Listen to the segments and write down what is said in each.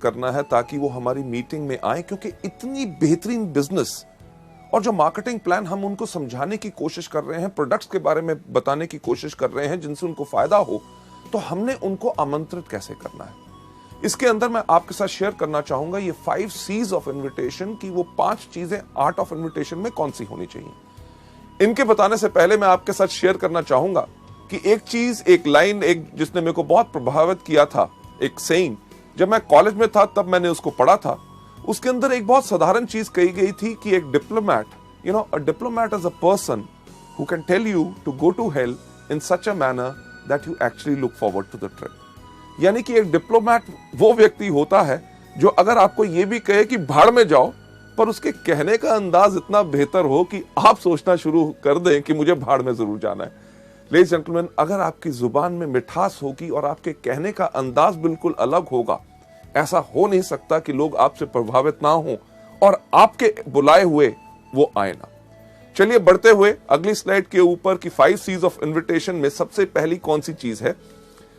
करना है ताकि वो हमारी मीटिंग में आए, क्योंकि इतनी बेहतरीन बिजनेस और जो मार्केटिंग प्लान हम उनको समझाने की कोशिश कर रहे हैं, प्रोडक्ट्स के बारे में बताने की कोशिश कर रहे हैं जिनसे उनको फायदा हो, तो हमने उनको आमंत्रित कैसे करना है। इसके अंदर मैं आपके साथ शेयर करना चाहूंगा ये 5 C's ऑफ इन्विटेशन की वो 5 चीजें आर्ट ऑफ इन्विटेशन में कौन सी होनी चाहिए। इनके बताने से पहले मैं आपके साथ शेयर करना चाहूंगा कि एक चीज, एक लाइन, एक जिसने मेरे को बहुत प्रभावित किया था, एक सेइंग, जब मैं कॉलेज में था तब मैंने उसको पढ़ा था। उसके अंदर एक बहुत साधारण चीज कही गई थी कि एक diplomat, a diplomat is a person who can tell you to go to hell in such a manner that you actually look forward to the trip. यानी कि एक डिप्लोमैट वो व्यक्ति होता है जो अगर आपको ये भी कहे कि भाड़ में जाओ, पर उसके कहने का अंदाज इतना बेहतर हो कि आप सोचना शुरू कर दें कि मुझे भाड़ में जरूर जाना है। लेडीज जेंटलमैन, अगर आपकी जुबान में मिठास होगी और आपके कहने का अंदाज बिल्कुल अलग होगा, ऐसा हो नहीं सकता कि लोग आपसे प्रभावित ना हो और आपके बुलाए हुए वो आए ना। चलिए बढ़ते हुए अगली स्लाइड के ऊपर की 5 C's ऑफ इन्विटेशन में सबसे पहली कौन सी चीज है।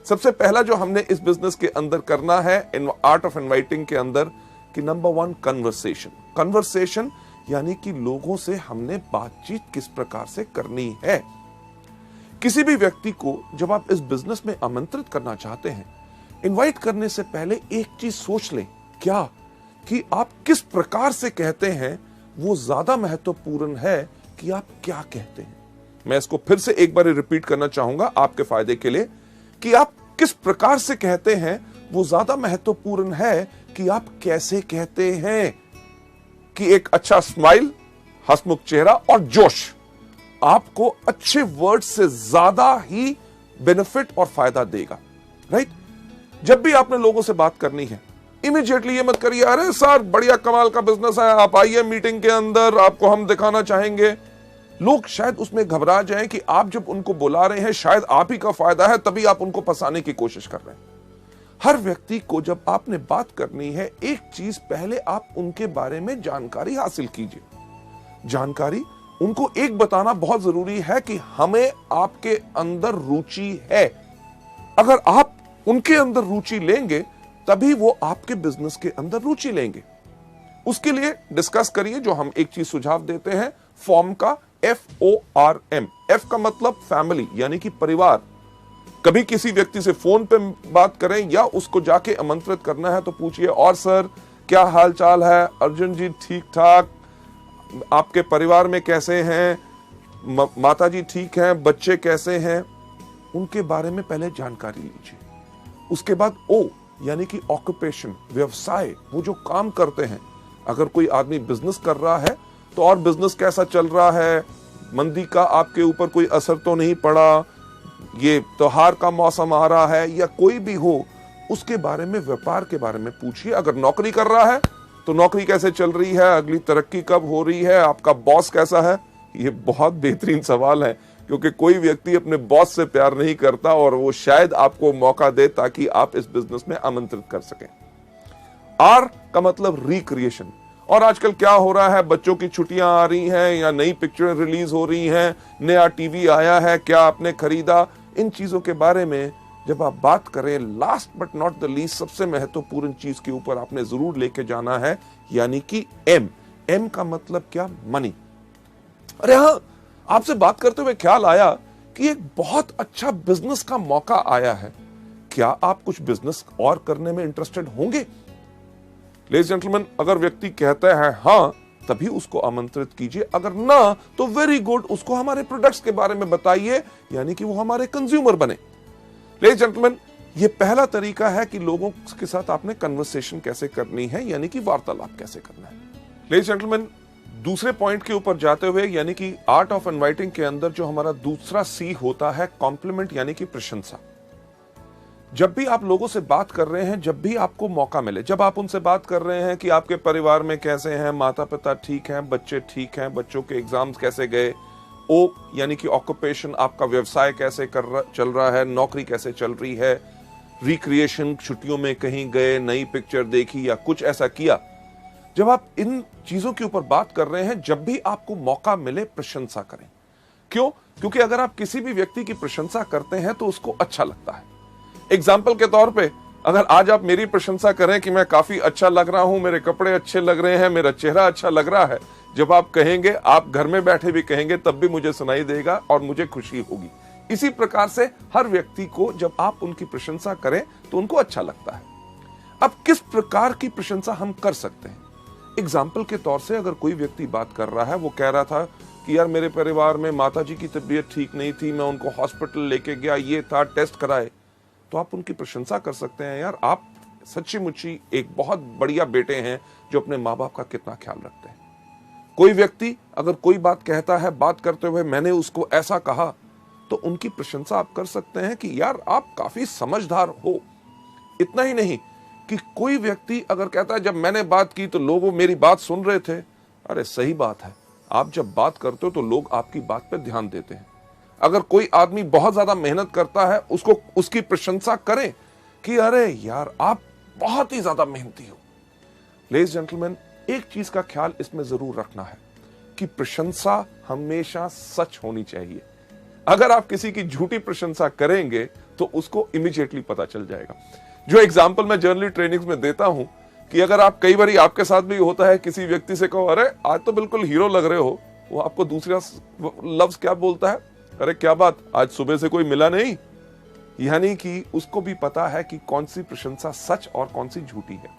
सबसे पहला जो हमने इस बिजनेस के अंदर करना है, इन आर्ट ऑफ इनवाइटिंग के अंदर, कि नंबर 1 कन्वर्सेशन। कन्वर्सेशन यानी कि लोगों से हमने बातचीत किस प्रकार से करनी है। किसी भी व्यक्ति को जब आप इस बिजनेस में आमंत्रित करना चाहते हैं, इनवाइट करने से पहले एक चीज सोच लें, क्या कि आप किस प्रकार से कहते हैं वो ज्यादा महत्वपूर्ण है कि आप क्या कहते हैं। मैं इसको फिर से एक बार रिपीट करना चाहूंगा आपके फायदे के लिए, कि आप किस प्रकार से कहते हैं वो ज्यादा महत्वपूर्ण है कि आप कैसे कहते हैं। कि एक अच्छा स्माइल, हंसमुख चेहरा और जोश आपको अच्छे वर्ड से ज्यादा ही बेनिफिट और फायदा देगा, राइट। जब भी आपने लोगों से बात करनी है, इमीडिएटली ये मत करिए, अरे सर बढ़िया कमाल का बिजनेस है, आप आइए मीटिंग के अंदर, आपको हम दिखाना चाहेंगे। लोग शायद उसमें घबरा जाएं कि आप जब उनको बुला रहे हैं शायद आप ही का फायदा है, तभी आप उनको फंसाने की कोशिश कर रहे हैं। हर व्यक्ति को जब आपने बात करनी है, एक चीज पहले आप उनके बारे में जानकारी हासिल कीजिए। जानकारी उनको एक बताना बहुत जरूरी है कि हमें आपके अंदर रुचि है। अगर आप उनके अंदर रुचि लेंगे तभी वो आपके बिजनेस के अंदर रुचि लेंगे। उसके लिए डिस्कस करिए, जो हम एक चीज सुझाव देते हैं, फॉर्म का FORM। F का मतलब फैमिली यानी कि परिवार। कभी किसी व्यक्ति से फोन पे बात करें या उसको जाके आमंत्रित करना है तो पूछिए, और सर क्या हाल चाल है, अर्जुन जी ठीक ठाक, आपके परिवार में कैसे हैं, माता जी ठीक हैं, बच्चे कैसे हैं, उनके बारे में पहले जानकारी लीजिए। उसके बाद O यानी कि ऑक्यूपेशन, व्यवसाय, वो जो काम करते हैं। अगर कोई आदमी बिजनेस कर रहा है तो और बिजनेस कैसा चल रहा है, मंदी का आपके ऊपर कोई असर तो नहीं पड़ा, ये त्योहार का मौसम आ रहा है, या कोई भी हो, उसके बारे में, व्यापार के बारे में पूछिए। अगर नौकरी कर रहा है तो नौकरी कैसे चल रही है, अगली तरक्की कब हो रही है, आपका बॉस कैसा है। ये बहुत बेहतरीन सवाल है, क्योंकि कोई व्यक्ति अपने बॉस से प्यार नहीं करता और वो शायद आपको मौका दे ताकि आप इस बिजनेस में आमंत्रित कर सकें। R का मतलब रिक्रिएशन। और आजकल क्या हो रहा है, बच्चों की छुट्टियां आ रही हैं या नई पिक्चरें रिलीज हो रही हैं, नया टीवी आया है, क्या आपने खरीदा, इन चीजों के बारे में जब आप बात करें, last but not the least सबसे महत्वपूर्ण चीज के ऊपर आपने जरूर लेके जाना है, यानी कि M का मतलब क्या, मनी। अरे हाँ, आपसे बात करते हुए ख्याल आया कि एक बहुत अच्छा बिजनेस का मौका आया है, क्या आप कुछ बिजनेस और करने में इंटरेस्टेड होंगे। लेडीज जेंटलमैन, अगर व्यक्ति कहता है हाँ, तभी उसको आमंत्रित कीजिए, अगर ना तो वेरी गुड, उसको हमारे प्रोडक्ट्स के बारे में बताइए, यानी कि वो हमारे कंज्यूमर बने। लेडीज जेंटलमैन, ये पहला तरीका है कि लोगों के साथ आपने कन्वर्सेशन कैसे करनी है, यानी कि वार्तालाप कैसे करना है। लेडीज जेंटलमैन, दूसरे पॉइंट के ऊपर जाते हुए, यानी कि आर्ट ऑफ इनवाइटिंग के अंदर जो हमारा दूसरा C होता है, कॉम्प्लीमेंट यानी कि प्रशंसा। जब भी आप लोगों से बात कर रहे हैं, जब भी आपको मौका मिले, जब आप उनसे बात कर रहे हैं कि आपके परिवार में कैसे हैं, माता पिता ठीक हैं, बच्चे ठीक हैं, बच्चों के एग्जाम्स कैसे गए, O यानी कि ऑक्यूपेशन, आपका व्यवसाय कैसे चल रहा है, नौकरी कैसे चल रही है, रिक्रिएशन, छुट्टियों में कहीं गए, नई पिक्चर देखी या कुछ ऐसा किया। जब आप इन चीजों के ऊपर बात कर रहे हैं, जब भी आपको मौका मिले, प्रशंसा करें। क्यों? क्योंकि अगर आप किसी भी व्यक्ति की प्रशंसा करते हैं तो उसको अच्छा लगता है। एग्जाम्पल के तौर पे, अगर आज आप मेरी प्रशंसा करें कि मैं काफी अच्छा लग रहा हूं, मेरे कपड़े अच्छे लग रहे हैं, मेरा चेहरा अच्छा लग रहा है, जब आप कहेंगे, आप घर में बैठे भी कहेंगे, तब भी मुझे सुनाई देगा और मुझे खुशी होगी। इसी प्रकार से हर व्यक्ति को जब आप उनकी प्रशंसा करें तो उनको अच्छा लगता है। अब किस प्रकार की प्रशंसा हम कर सकते हैं? एग्जाम्पल के तौर से अगर कोई व्यक्ति बात कर रहा है, वो कह रहा था कि यार मेरे परिवार में माताजी की तबीयत ठीक नहीं थी, मैं उनको हॉस्पिटल लेके गया, ये था, टेस्ट कराए, तो आप उनकी प्रशंसा कर सकते हैं, यार आप सच्ची मुच्ची एक बहुत बढ़िया बेटे हैं जो अपने माँ बाप का कितना ख्याल रखते हैं। कोई व्यक्ति अगर कोई बात कहता है, बात करते हुए मैंने उसको ऐसा कहा, तो उनकी प्रशंसा आप कर सकते हैं कि यार आप काफी समझदार हो। इतना ही नहीं कि कोई व्यक्ति अगर कहता है जब मैंने बात की तो लोग मेरी बात सुन रहे थे, अरे सही बात है, आप जब बात करते हो तो लोग आपकी बात पर ध्यान देते हैं। अगर कोई आदमी बहुत ज्यादा मेहनत करता है, उसको उसकी प्रशंसा करें कि अरे यार आप बहुत ही ज्यादा मेहनती हो। लेडीज जेंटलमैन, एक चीज का ख्याल इसमें जरूर रखना है कि प्रशंसा हमेशा सच होनी चाहिए। अगर आप किसी की झूठी प्रशंसा करेंगे तो उसको इमीडिएटली पता चल जाएगा। जो एग्जाम्पल मैं जर्नली ट्रेनिंग्स में देता हूं कि अगर आप कई बार आपके साथ भी होता है, किसी व्यक्ति से कहो अरे आज तो बिल्कुल हीरो लग रहे हो, वो आपको दूसरा लफ्ज क्या बोलता है, अरे क्या बात, आज सुबह से कोई मिला नहीं। यानी कि उसको भी पता है कि कौन सी प्रशंसा सच और कौन सी झूठी है।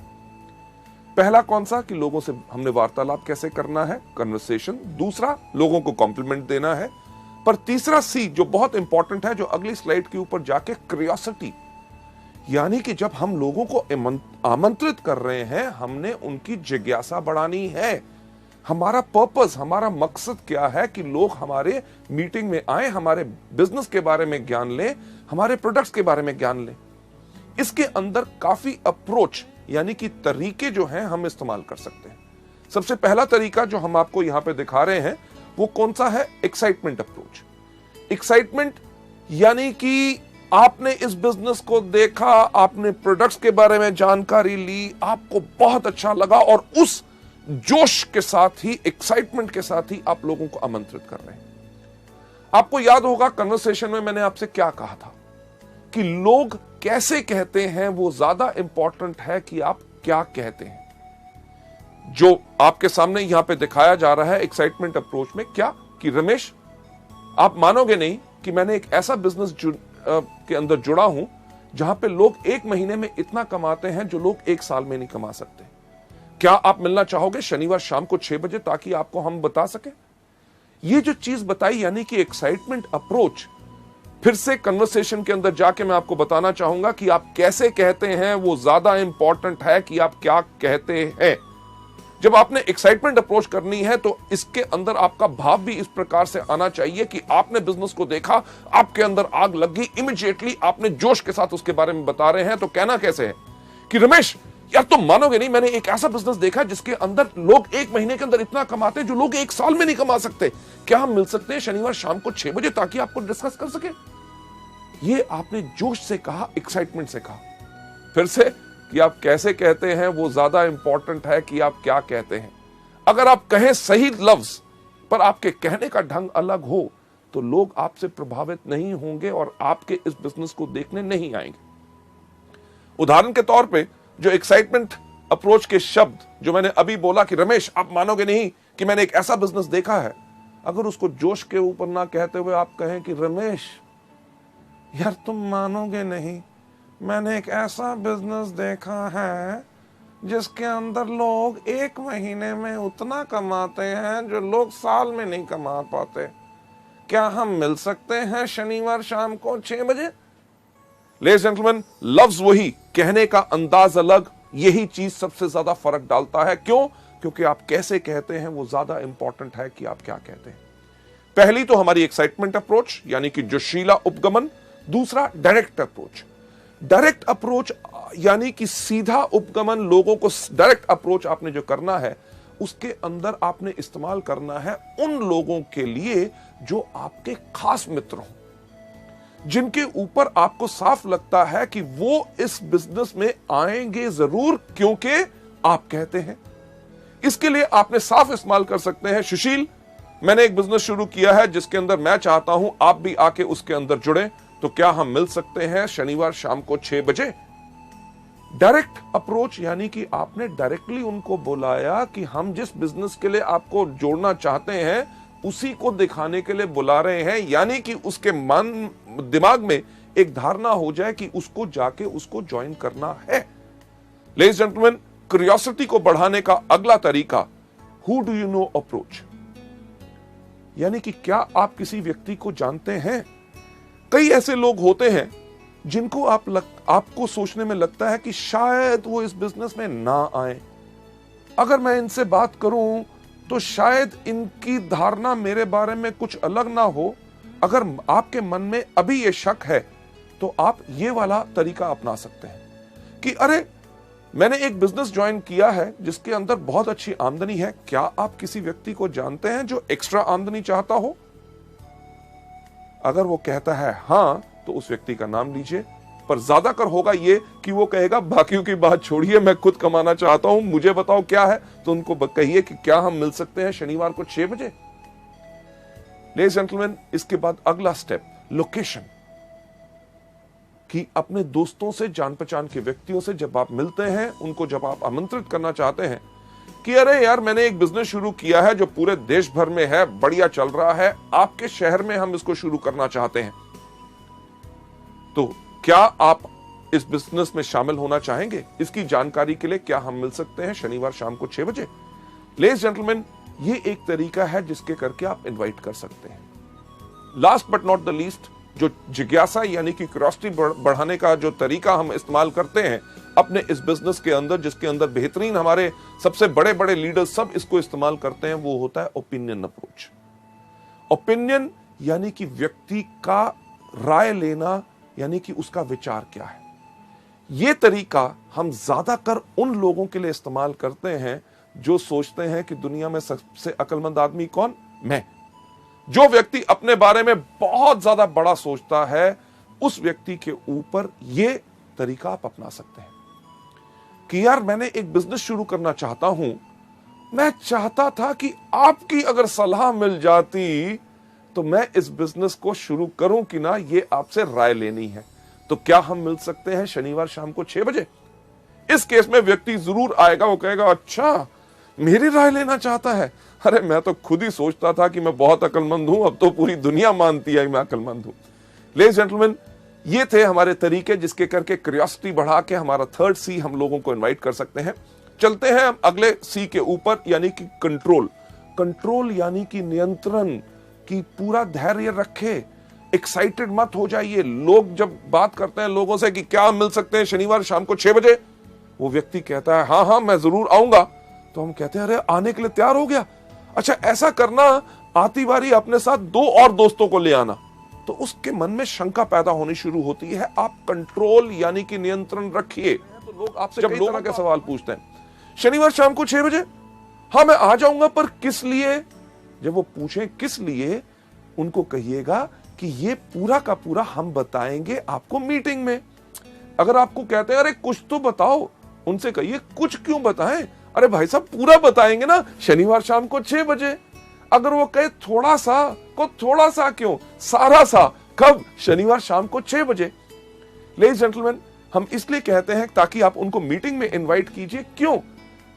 पहला कौन सा कि लोगों से हमने वार्तालाप कैसे करना है, कन्वर्सेशन। दूसरा लोगों को कॉम्प्लीमेंट देना है। पर तीसरा सी जो बहुत इंपॉर्टेंट है, जो अगली स्लाइड के ऊपर जाके, क्यूरियोसिटी। यानी कि जब हम लोगों को आमंत्रित कर रहे हैं, हमने उनकी जिज्ञासा बढ़ानी है। हमारा पर्पस, हमारा मकसद क्या है कि लोग हमारे मीटिंग में आए, हमारे बिजनेस के बारे में ज्ञान लें, हमारे प्रोडक्ट्स के बारे में ज्ञान लें। इसके अंदर काफी अप्रोच यानी कि तरीके जो हैं हम इस्तेमाल कर सकते हैं। सबसे पहला तरीका जो हम आपको यहां पे दिखा रहे हैं वो कौन सा है? Excitement approach. एक्साइटमेंट यानी कि आपने इस बिजनेस को देखा, आपने प्रोडक्ट्स के बारे में जानकारी ली, आपको बहुत अच्छा लगा और उस जोश के साथ ही, एक्साइटमेंट के साथ ही आप लोगों को आमंत्रित कर रहे हैं। आपको याद होगा कन्वर्सेशन में मैंने आपसे क्या कहा था कि लोग कैसे कहते हैं वो ज्यादा इंपॉर्टेंट है कि आप क्या कहते हैं। जो आपके सामने यहां पे दिखाया जा रहा है एक्साइटमेंट अप्रोच में, क्या कि रमेश, आप मानोगे नहीं कि मैंने एक ऐसा बिजनेस के अंदर जुड़ा हूं जहां पे लोग एक महीने में इतना कमाते हैं जो लोग एक साल में नहीं कमा सकते। क्या आप मिलना चाहोगे शनिवार शाम को 6 बजे ताकि आपको हम बता सके? ये जो चीज बताई यानी कि एक्साइटमेंट अप्रोच। फिर से कन्वर्सेशन के अंदर जाके मैं आपको बताना चाहूंगा कि आप कैसे कहते हैं वो ज्यादा इंपॉर्टेंट है कि आप क्या कहते हैं। जब आपने एक्साइटमेंट अप्रोच करनी है तो इसके अंदर आपका भाव भी इस प्रकार से आना चाहिए कि आपने बिजनेस को देखा, आपके अंदर आग लग गई, इमीडिएटली आपने जोश के साथ उसके बारे में बता रहे हैं। तो कहना कैसे है कि रमेश यार तुम मानोगे नहीं, मैंने एक ऐसा बिजनेस देखा जिसके अंदर लोग एक महीने के अंदर इतना कमाते हैं जो लोग एक साल में नहीं कमा सकते। क्या हम मिल सकते हैं शनिवार शाम को 6 बजे ताकि आपको डिस्कस कर सके? ये आपने जोश से कहा, एक्साइटमेंट से कहा। फिर से कि आप कैसे कहते हैं वो ज्यादा इंपॉर्टेंट है कि आप क्या कहते हैं। अगर आप कहें सही लफ्ज पर आपके कहने का ढंग अलग हो तो लोग आपसे प्रभावित नहीं होंगे और आपके इस बिजनेस को देखने नहीं आएंगे। उदाहरण के तौर पे जो एक्साइटमेंट अप्रोच के शब्द जो मैंने अभी बोला कि रमेश आप मानोगे नहीं कि मैंने एक ऐसा बिजनेस देखा है, अगर उसको जोश के ऊपर ना कहते हुए आप कहें कि रमेश यार तुम मानोगे नहीं, मैंने एक ऐसा बिजनेस देखा है जिसके अंदर लोग एक महीने में उतना कमाते हैं जो लोग साल में नहीं कमा पाते। क्या हम मिल सकते हैं शनिवार शाम को 6 बजे? लेडीज जेंटलमैन, लफ्ज वही, कहने का अंदाज अलग, यही चीज सबसे ज्यादा फर्क डालता है। क्यों? क्योंकि आप कैसे कहते हैं वो ज्यादा इंपॉर्टेंट है कि आप क्या कहते हैं। पहली तो हमारी एक्साइटमेंट अप्रोच यानी कि जोशीला उपगमन। दूसरा डायरेक्ट अप्रोच। डायरेक्ट अप्रोच यानी कि सीधा उपगमन, लोगों को डायरेक्ट अप्रोच आपने जो करना है उसके अंदर आपने इस्तेमाल करना है उन लोगों के लिए जो आपके खास मित्र हों, जिनके ऊपर आपको साफ लगता है कि वो इस बिजनेस में आएंगे जरूर क्योंकि आप कहते हैं। इसके लिए आपने साफ इस्तेमाल कर सकते हैं, सुशील मैंने एक बिजनेस शुरू किया है जिसके अंदर मैं चाहता हूं आप भी आके उसके अंदर जुड़े, तो क्या हम मिल सकते हैं शनिवार शाम को 6 बजे? डायरेक्ट अप्रोच यानी कि आपने डायरेक्टली उनको बुलाया कि हम जिस बिजनेस के लिए आपको जोड़ना चाहते हैं उसी को दिखाने के लिए बुला रहे हैं, यानी कि उसके मन दिमाग में एक धारणा हो जाए कि उसको जाके उसको ज्वाइन करना है। लेडीज जेंटलमैन, क्यूरियोसिटी को बढ़ाने का अगला तरीका who do you know approach, यानी कि क्या आप किसी व्यक्ति को जानते हैं। कई ऐसे लोग होते हैं जिनको आपको सोचने में लगता है कि शायद वो इस बिजनेस में ना आए, अगर मैं इनसे बात करूं तो शायद इनकी धारणा मेरे बारे में कुछ अलग ना हो। अगर आपके मन में अभी ये शक है तो आप ये वाला तरीका अपना सकते हैं कि अरे मैंने एक बिजनेस ज्वाइन किया है जिसके अंदर बहुत अच्छी आमदनी है, क्या आप किसी व्यक्ति को जानते हैं जो एक्स्ट्रा आमदनी चाहता हो। अगर वो कहता है हां तो उस व्यक्ति का नाम लीजिए, पर ज्यादातर होगा ये कि वो कहेगा बाकियों की बात छोड़िए, मैं खुद कमाना चाहता हूं, मुझे बताओ क्या है। तो उनको कहिए कि क्या हम मिल सकते हैं शनिवार को 6 बजे। लेडीज जेंटलमैन, इसके बाद अगला स्टेप लोकेशन, कि अपने दोस्तों से, जान पहचान के व्यक्तियों से जब आप मिलते हैं, उनको जब आप आमंत्रित करना चाहते हैं कि अरे यार मैंने एक बिजनेस शुरू किया है जो पूरे देश भर में है, बढ़िया चल रहा है, आपके शहर में हम इसको शुरू करना चाहते हैं, तो क्या आप इस बिजनेस में शामिल होना चाहेंगे। इसकी जानकारी के लिए क्या हम मिल सकते हैं शनिवार शाम को 6 बजे। लेडीज जेंटलमैन, ये एक तरीका है जिसके करके आप इनवाइट कर सकते हैं। Last but not the least, जो जिज्ञासा यानी कि क्यूरियोसिटी बढ़ाने का जो तरीका हम इस्तेमाल करते हैं अपने इस बिजनेस के अंदर, जिसके अंदर बेहतरीन हमारे सबसे बड़े बड़े लीडर्स सब इसको इस्तेमाल करते हैं, वो होता है ओपिनियन अप्रोच। ओपिनियन यानी कि व्यक्ति का राय लेना, यानी कि उसका विचार क्या है। यह तरीका हम ज्यादातर उन लोगों के लिए इस्तेमाल करते हैं जो सोचते हैं कि दुनिया में सबसे अक्लमंद आदमी कौन, मैं। जो व्यक्ति अपने बारे में बहुत ज्यादा बड़ा सोचता है, उस व्यक्ति के ऊपर यह तरीका आप अपना सकते हैं कि यार मैंने एक बिजनेस शुरू करना चाहता हूं, मैं चाहता था कि आपकी अगर सलाह मिल जाती तो मैं इस बिजनेस को शुरू करूं कि ना, ये आपसे राय लेनी है। तो क्या हम मिल सकते हैं शनिवार शाम को 6 बजे। इस केस में व्यक्ति जरूर आएगा, वो कहेगा अच्छा मेरी राय लेना चाहता है, अरे मैं तो खुद ही सोचता था कि मैं बहुत अक्लमंद हूं, अब तो पूरी दुनिया मानती है मैं अक्लमंद हूं। लेडीज जेंटलमैन, ये थे हमारे तरीके जिसके करके क्यूरियोसिटी बढ़ा के हमारा 3rd C हम लोगों को इनवाइट कर सकते हैं। चलते हैं हम अगले C के ऊपर, यानी कि कंट्रोल। कंट्रोल यानी कि नियंत्रण, की पूरा धैर्य रखे, एक्साइटेड मत हो जाइए। लोग जब बात करते हैं लोगों से कि क्या मिल सकते हैं शनिवार शाम को 6 बजे, वो व्यक्ति कहता है हाँ हाँ मैं जरूर आऊंगा, तो हम कहते हैं अरे आने के लिए तैयार हो गया, अच्छा ऐसा करना आती बारी अपने साथ 2 और दोस्तों को ले आना। तो उसके मन में शंका पैदा होनी शुरू होती है। आप कंट्रोल यानी कि नियंत्रण रखिए। तो लोग आपसे जब लोगों के सवाल पूछते हैं शनिवार शाम को 6 बजे, हाँ मैं आ जाऊंगा, पर किस लिए। जब वो पूछें किस लिए, उनको कहिएगा कि ये पूरा का पूरा हम बताएंगे आपको मीटिंग में। अगर आपको कहते हैं अरे कुछ तो बताओ, उनसे कहिए कुछ क्यों बताएं, अरे भाई साहब पूरा बताएंगे ना शनिवार शाम को 6 बजे। अगर वो कहे थोड़ा सा, को थोड़ा सा क्यों, सारा सा, कब, शनिवार शाम को 6 बजे। लेडीज जेंटलमैन, हम इसलिए कहते हैं ताकि आप उनको मीटिंग में इनवाइट कीजिए। क्यों?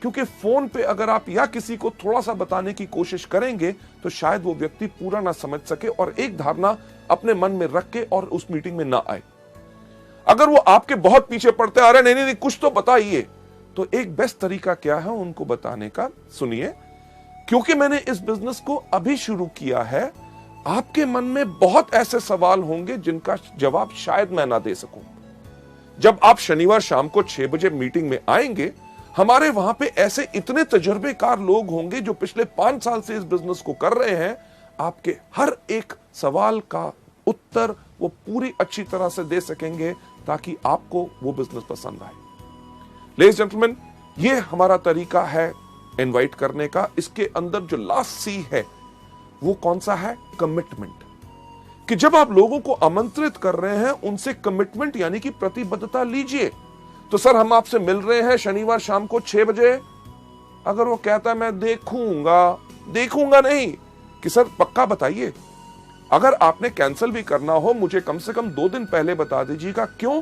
क्योंकि फोन पे अगर आप या किसी को थोड़ा सा बताने की कोशिश करेंगे तो शायद वो व्यक्ति पूरा ना समझ सके और एक धारणा अपने मन में रख के और उस मीटिंग में ना आए। अगर वो आपके बहुत पीछे पड़ते हैं, अरे नहीं नहीं कुछ तो बताइए, तो एक बेस्ट तरीका क्या है उनको बताने का, सुनिए। क्योंकि मैंने इस बिजनेस को अभी शुरू किया है, आपके मन में बहुत ऐसे सवाल होंगे जिनका जवाब शायद मैं ना दे सकूं। जब आप शनिवार शाम को 6 बजे मीटिंग में आएंगे, हमारे वहां पे ऐसे इतने तजुर्बेकार लोग होंगे जो पिछले 5 साल से इस बिजनेस को कर रहे हैं। आपके हर एक सवाल का उत्तर वो पूरी अच्छी तरह से दे सकेंगे ताकि आपको वो बिजनेस पसंद आए। लेडीज जेंटलमैन, ये हमारा तरीका है इनवाइट करने का। इसके अंदर जो लास्ट सी है वो कौन सा है? कमिटमेंट। कि जब आप लोगों को आमंत्रित कर रहे हैं, उनसे कमिटमेंट यानी कि प्रतिबद्धता लीजिए। तो सर हम आपसे मिल रहे हैं शनिवार शाम को 6 बजे। अगर वो कहता है मैं देखूंगा नहीं, कि सर पक्का बताइए। अगर आपने कैंसिल भी करना हो, मुझे कम से कम 2 दिन पहले बता दीजिएगा। क्यों?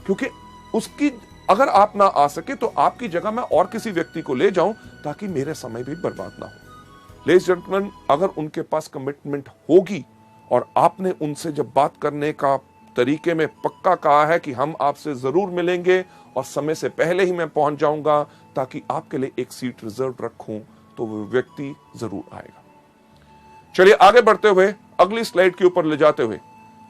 क्योंकि उसकी अगर आप ना आ सके तो आपकी जगह मैं और किसी व्यक्ति को ले जाऊं ताकि मेरे समय भी बर्बाद ना हो। लेडीज जेंटलमैन, अगर उनके पास कमिटमेंट होगी और आपने उनसे जब बात करने का तरीके में पक्का कहा है कि हम आपसे जरूर मिलेंगे और समय से पहले ही मैं पहुंच जाऊंगा ताकि आपके लिए एक सीट रिजर्व रखूं, तो वो व्यक्ति जरूर आएगा। चलिए आगे बढ़ते हुए अगली स्लाइड के ऊपर ले जाते हुए,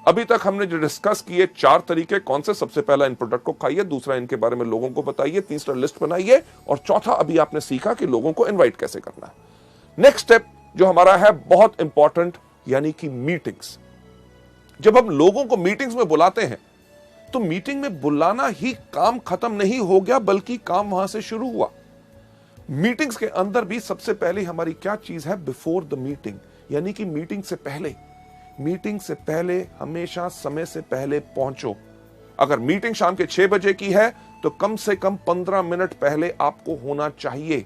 अभी तक हमने जो डिस्कस किए 4 तरीके कौन से, सबसे पहला इन प्रोडक्ट को खाइए, दूसरा इनके बारे में लोगों को बताइए, तीसरा लिस्ट बनाइए, और चौथा अभी आपने सीखा कि लोगों को इनवाइट कैसे करना है। नेक्स्ट स्टेप जो हमारा है बहुत इंपॉर्टेंट, यानी कि मीटिंग्स। जब हम लोगों को मीटिंग्स में बुलाते हैं तो मीटिंग में बुलाना ही काम खत्म नहीं हो गया, बल्कि काम वहां से शुरू हुआ। मीटिंग्स के अंदर भी सबसे पहले हमारी क्या चीज है, बिफोर द मीटिंग, यानी कि मीटिंग से पहले। मीटिंग से पहले हमेशा समय से पहले पहुंचो। अगर मीटिंग शाम के 6 बजे की है तो कम से कम 15 मिनट पहले आपको होना चाहिए,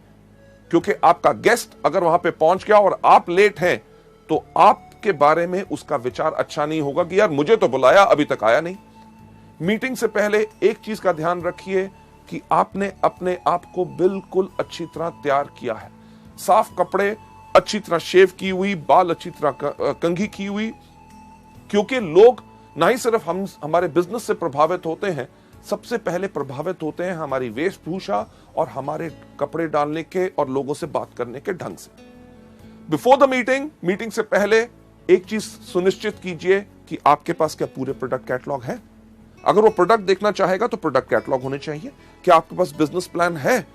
क्योंकि आपका गेस्ट अगर वहां पे पहुंच गया और आप लेट हैं तो आपके बारे में उसका विचार अच्छा नहीं होगा कि यार मुझे तो बुलाया अभी तक आया नहीं। मीटिंग से पहले एक चीज का ध्यान रखिए कि आपने अपने आप को बिल्कुल अच्छी तरह तैयार किया है, साफ कपड़े, अच्छी तरह शेव की हुई, बाल अच्छी तरह कंघी की हुई, क्योंकि लोग ना ही सिर्फ हमारे बिजनेस से प्रभावित होते हैं, सबसे पहले प्रभावित होते हैं हमारी वेशभूषा और हमारे कपड़े डालने के और लोगों से बात करने के ढंग से। बिफोर द मीटिंग, मीटिंग से पहले एक चीज सुनिश्चित कीजिए कि आपके पास क्या पूरे प्रोडक्ट कैटलॉग है। अगर वो प्रोडक्ट देखना चाहेगा तो प्रोडक्ट कैटलॉग होने चाहिए। क्या आपके पास बिजनेस प्लान है?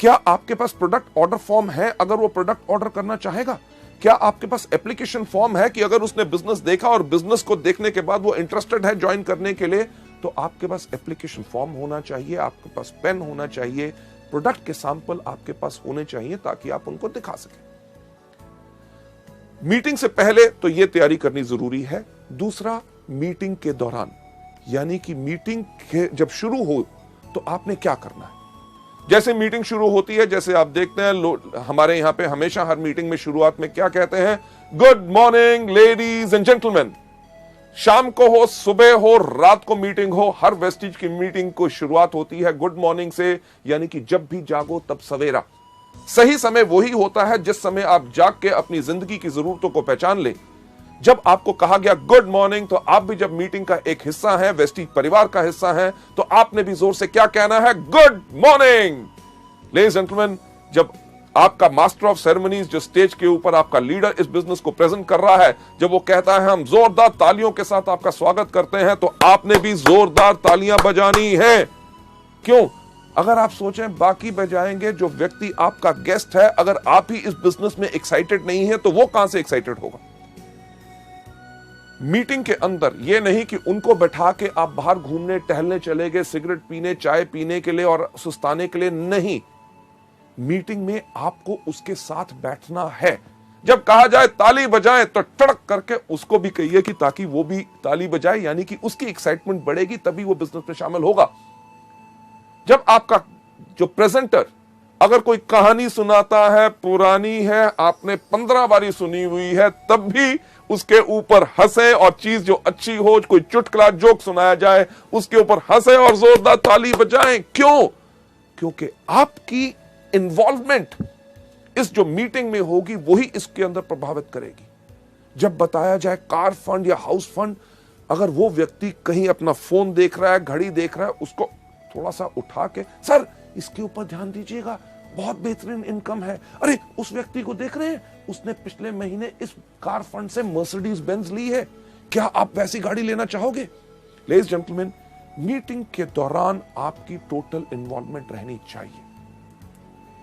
क्या आपके पास प्रोडक्ट ऑर्डर फॉर्म है अगर वो प्रोडक्ट ऑर्डर करना चाहेगा? क्या आपके पास एप्लीकेशन फॉर्म है कि अगर उसने बिजनेस देखा और बिजनेस को देखने के बाद वो इंटरेस्टेड है ज्वाइन करने के लिए, तो आपके पास एप्लीकेशन फॉर्म होना चाहिए, आपके पास पेन होना चाहिए, प्रोडक्ट के सैंपल आपके पास होने चाहिए ताकि आप उनको दिखा सकें। मीटिंग से पहले तो यह तैयारी करनी जरूरी है। दूसरा, मीटिंग के दौरान, यानी कि मीटिंग जब शुरू हो तो आपने क्या करना है। जैसे मीटिंग शुरू होती है, जैसे आप देखते हैं हमारे यहां पे हमेशा हर मीटिंग में शुरुआत में क्या कहते हैं, good morning ladies and gentleman. शाम को हो, सुबह हो, रात को मीटिंग हो, हर वेस्टिज की मीटिंग को शुरुआत होती है गुड मॉर्निंग से, यानी कि जब भी जागो तब सवेरा। सही समय वही होता है जिस समय आप जाग के अपनी जिंदगी की जरूरतों को पहचान ले। जब आपको कहा गया गुड मॉर्निंग, तो आप भी जब मीटिंग का एक हिस्सा है, वेस्टिज परिवार का हिस्सा है, तो आपने भी जोर से क्या कहना है, good morning. Ladies and gentleman, जब आपका मास्टर ऑफ सेरेमनीज जो स्टेज के ऊपर आपका लीडर इस बिजनेस को प्रेजेंट कर रहा है, जब वो कहता है हम जोरदार तालियों के साथ आपका स्वागत करते हैं, तो आपने भी जोरदार तालियां बजानी है। क्यों? अगर आप सोचें बाकी बजाएंगे, जो व्यक्ति आपका गेस्ट है, अगर आप ही इस बिजनेस में एक्साइटेड नहीं है तो वो कहां से एक्साइटेड होगा। मीटिंग के अंदर यह नहीं कि उनको बैठा के आप बाहर घूमने टहलने चले गए, सिगरेट पीने, चाय पीने के लिए और सुस्ताने के लिए नहीं। मीटिंग में आपको उसके साथ बैठना है। जब कहा जाए ताली बजाएं तो टड़क करके उसको भी कहिए कि ताकि वो भी ताली बजाए, यानी कि उसकी एक्साइटमेंट बढ़ेगी, तभी वो बिजनेस में शामिल होगा। जब आपका जो प्रेजेंटर अगर कोई कहानी सुनाता है, पुरानी है, आपने 15 बारी सुनी हुई है, तब भी उसके ऊपर हंसे, और चीज जो अच्छी हो, कोई चुटकुला जोक सुनाया जाए, उसके ऊपर हंसे और जोरदार ताली बजाएं। क्यों? क्योंकि आपकी इन्वॉल्वमेंट इस जो मीटिंग में होगी वही इसके अंदर प्रभावित करेगी। जब बताया जाए कार फंड या हाउस फंड, अगर वो व्यक्ति कहीं अपना फोन देख रहा है, घड़ी देख रहा है, उसको थोड़ा सा उठा के, सर इसके ऊपर ध्यान दीजिएगा, बहुत बेहतरीन इनकम है। अरे उस व्यक्ति को देख रहे हैं, उसने पिछले महीने इस कार फंड से मर्सिडीज बेंज ली है, क्या आप वैसी गाड़ी लेना चाहोगे? लेडीज जेंटलमैन, मीटिंग के दौरान आपकी टोटल इन्वॉल्वमेंट रहनी चाहिए।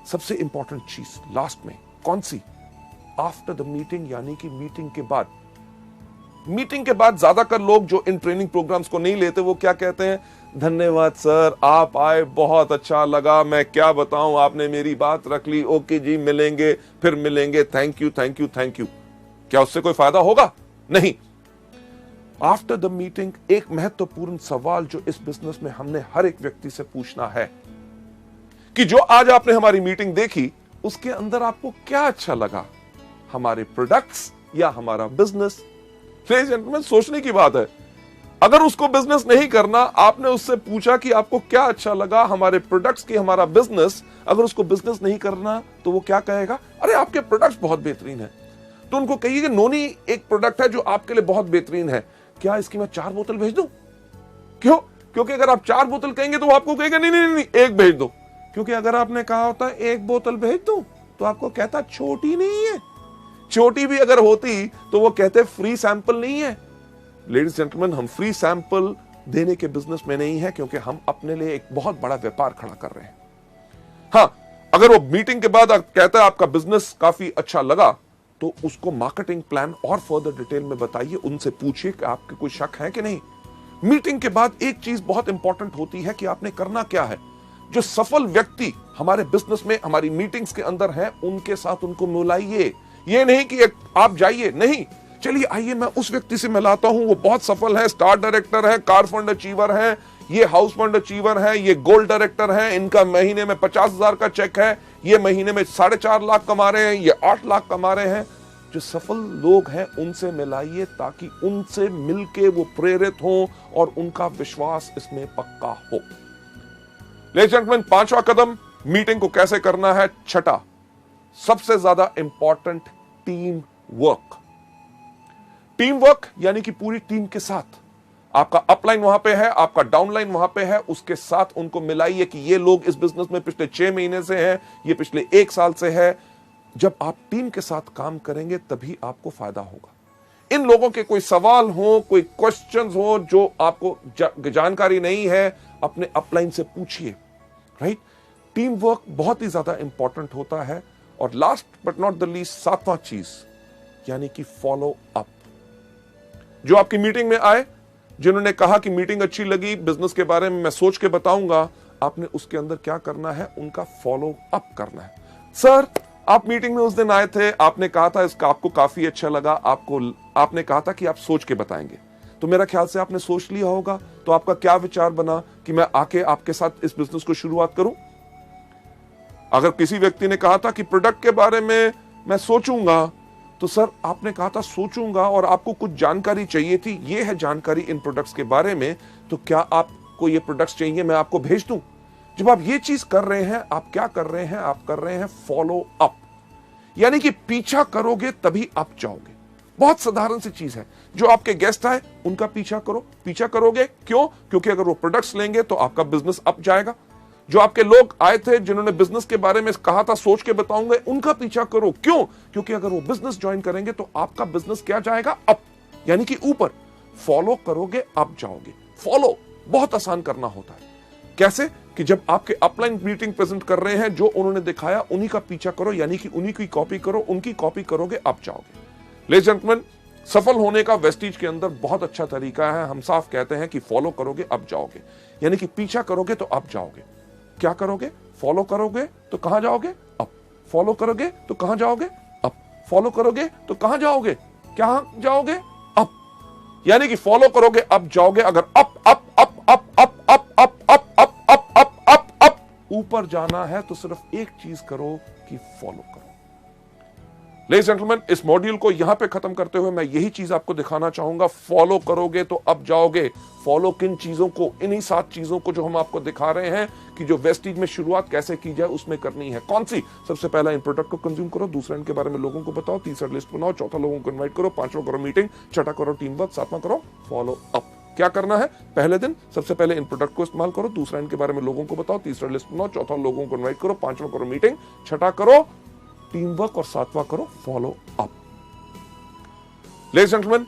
सबसे इंपॉर्टेंट चीज लास्ट में कौन सी? आफ्टर द मीटिंग, यानी कि मीटिंग के बाद। मीटिंग के बाद ज्यादातर लोग जो इन ट्रेनिंग प्रोग्राम्स को नहीं लेते, वो क्या कहते हैं, धन्यवाद सर, आप आए, बहुत अच्छा लगा, मैं क्या बताऊं, आपने मेरी बात रख ली, ओके जी, मिलेंगे, फिर मिलेंगे, thank you thank you thank you. क्या उससे कोई फायदा होगा? नहीं। आफ्टर द मीटिंग एक महत्वपूर्ण सवाल जो इस बिजनेस में हमने हर एक व्यक्ति से पूछना है कि जो आज आपने हमारी मीटिंग देखी, उसके अंदर आपको क्या अच्छा लगा, हमारे प्रोडक्ट्स या हमारा बिजनेस? लेडीज एंड जेंटलमैन, सोचने की बात है। अगर उसको बिजनेस नहीं करना, आपने उससे पूछा कि आपको क्या अच्छा लगा हमारे प्रोडक्ट्स की, हमारा बिजनेस, अगर उसको बिजनेस नहीं करना तो वो क्या कहेगा? अरे आपके प्रोडक्ट्स बहुत बेहतरीन है। तो उनको कहिए कि नोनी एक प्रोडक्ट है जो आपके लिए बहुत बेहतरीन है, क्या इसकी मैं 4 बोतल भेज दूं? क्यों? क्योंकि अगर आप 4 बोतल कहेंगे तो वो आपको कहेगा नहीं नहीं नहीं, एक भेज दो। क्योंकि अगर आपने कहा होता 1 बोतल भेज दो तो आपको कहता छोटी नहीं है। छोटी भी अगर होती तो वो कहते फ्री सैंपल नहीं है। लेडीज जेंटलमैन, हम फ्री सैंपल देने के बिजनेस में नहीं है, क्योंकि हम अपने लिए एक बहुत बड़ा व्यापार खड़ा कर रहे हैं। हां, अगर वो मीटिंग के बाद कहता है आपका बिजनेस काफी अच्छा लगा, तो उसको मार्केटिंग प्लान और फर्दर डिटेल में बताइए, उनसे पूछिए कि आपके कोई शक है कि नहीं। मीटिंग के बाद एक चीज बहुत इंपॉर्टेंट होती है कि आपने करना क्या है। जो सफल व्यक्ति हमारे बिजनेस में, हमारी मीटिंग्स के अंदर हैं, उनके साथ उनको मिलाइए। ये नहीं कि आप जाइए, नहीं, चलिए आइए मैं उस व्यक्ति से मिलाता हूं, वो बहुत सफल है, स्टार डायरेक्टर है, कार फंड अचीवर है, ये हाउस फंड अचीवर है, ये गोल्ड डायरेक्टर है, इनका महीने में 50,000 का चेक है, ये महीने में 4.5 लाख कमा रहे हैं, ये 8 लाख कमा रहे हैं। जो सफल लोग हैं उनसे मिलाइए, ताकि उनसे मिलके वो प्रेरित हों और उनका विश्वास इसमें पक्का हो। लेडीज एंड जेंटलमैन, 5वां कदम मीटिंग को कैसे करना है। छठा, सबसे ज्यादा important, team work. Team work यानी कि पूरी टीम के साथ, आपका अपलाइन वहां पे है, आपका डाउनलाइन वहां पे है, उसके साथ उनको मिलाइए कि ये लोग इस बिजनेस में पिछले 6 महीने से हैं, ये पिछले 1 साल से है। जब आप टीम के साथ काम करेंगे तभी आपको फायदा होगा। इन लोगों के कोई सवाल हो, कोई क्वेश्चंस हो जो आपको जानकारी नहीं है, अपने अपलाइन से पूछिए, राइट। टीम वर्क बहुत ही ज्यादा इंपॉर्टेंट होता है। और last but not the least, 7वां चीज यानी कि फॉलो अप। जो आपकी मीटिंग में आए, जिन्होंने कहा कि मीटिंग अच्छी लगी, बिजनेस के बारे में मैं सोच के बताऊंगा, आपने उसके अंदर क्या करना है, उनका फॉलो अप करना है। सर, आप मीटिंग में उस दिन आए थे, आपने कहा था इसका आपको काफी अच्छा लगा, आपने कहा था कि आप सोच के बताएंगे, तो मेरा ख्याल से आपने सोच लिया होगा। तो आपका क्या विचार बना कि मैं आके आपके साथ इस बिजनेस को शुरुआत करूं? अगर किसी व्यक्ति ने कहा था कि प्रोडक्ट के बारे में मैं सोचूंगा, तो सर आपने कहा था सोचूंगा और आपको कुछ जानकारी चाहिए थी, ये है जानकारी इन प्रोडक्ट्स के बारे में, तो क्या आपको ये प्रोडक्ट्स चाहिए, मैं आपको भेज दूं? जब आप ये चीज कर रहे हैं, आप क्या कर रहे हैं, आप कर रहे हैं फॉलो अप, यानी कि पीछा करोगे तभी आप जाओगे। बहुत साधारण सी चीज है। जो आपके गेस्ट आए उनका पीछा करो। पीछा करोगे क्यों? क्योंकि अगर वो प्रोडक्ट्स लेंगे तो आपका बिजनेस अप जाएगा। जो आपके लोग आए थे जिन्होंने बिजनेस के बारे में कहा था सोच के बताऊंगा, उनका पीछा करो। क्यों? क्योंकि अगर वो बिजनेस ज्वाइन करेंगे तो आपका बिजनेस क्या जाएगा? अप, यानी कि ऊपर। फॉलो करोगे अप जाओगे। फॉलो बहुत आसान करना होता है। कैसे? कि जब आपके अपलाइन मीटिंग प्रेजेंट कर रहे हैं, जो उन्होंने दिखाया उन्हीं का पीछा करो, यानी कि उन्हीं की कॉपी करो, उनकी कॉपी करोगे अप जाओगे। लेडीज एंड जेंटलमैन, सफल होने का वेस्टीज के अंदर बहुत अच्छा तरीका है। हम साफ कहते हैं कि फॉलो करोगे अप जाओगे, यानी कि पीछा करोगे तो अप जाओगे। क्या करोगे? फॉलो करोगे तो कहां जाओगे? अप। फॉलो करोगे तो कहां जाओगे? अप। फॉलो करोगे तो कहां जाओगे? क्या जाओगे? अप। यानी कि फॉलो करोगे अप जाओगे। अगर up up up up up up up up up up up up up ऊपर जाना है तो सिर्फ एक चीज करो कि फॉलो करो। लेडीज एंड जेंटलमैन, इस मॉड्यूल को यहां पे खत्म करते हुए मैं यही चीज आपको दिखाना चाहूंगा। फॉलो करोगे तो अब जाओगे। फॉलो किन चीजों को? इन्हीं 7 चीजों को जो हम आपको दिखा रहे हैं कि जो वेस्टीज में शुरुआत कैसे की जाए, उसमें करनी है। कौन सी? सबसे पहला इन प्रोडक्ट को कंज्यूम करो, दूसरा इनके बारे में लोगों को बताओ, तीसरा लिस्ट बनाओ, चौथा लोगों को इन्वाइट करो, 5वां करो मीटिंग, छठा करो टीम वर्क, 7वां करो फॉलो अप। क्या करना है? पहले दिन सबसे पहले इन प्रोडक्ट को इस्तेमाल करो, दूसरा इनके बारे में लोगों को बताओ, तीसरा लिस्ट बनाओ, चौथा लोगों को इन्वाइट करो, 5वां करो मीटिंग, छठा करो टीम वर्क और 7वां करो follow up. Ladies and gentleman,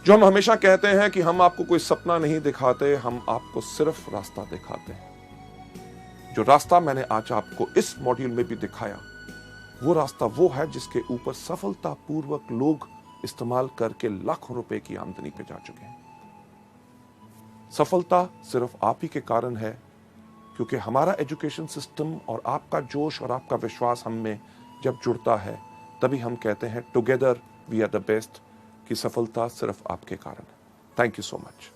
जो हम हमेशा कहते हैं कि हम आपको कोई सपना नहीं दिखाते, हम आपको सिर्फ रास्ता दिखाते हैं। जो रास्ता मैंने आज आपको इस मॉड्यूल में भी दिखाया, वो रास्ता वो है जिसके ऊपर सफलतापूर्वक लोग इस्तेमाल करके लाखों रुपए की आमदनी पे जा चुके हैं। सफलता सिर्फ आप ही के कारण है, क्योंकि हमारा एजुकेशन सिस्टम और आपका जोश और आपका विश्वास हम में जब जुड़ता है, तभी हम कहते हैं together we are the best, कि सफलता सिर्फ आपके कारण है। Thank you so much.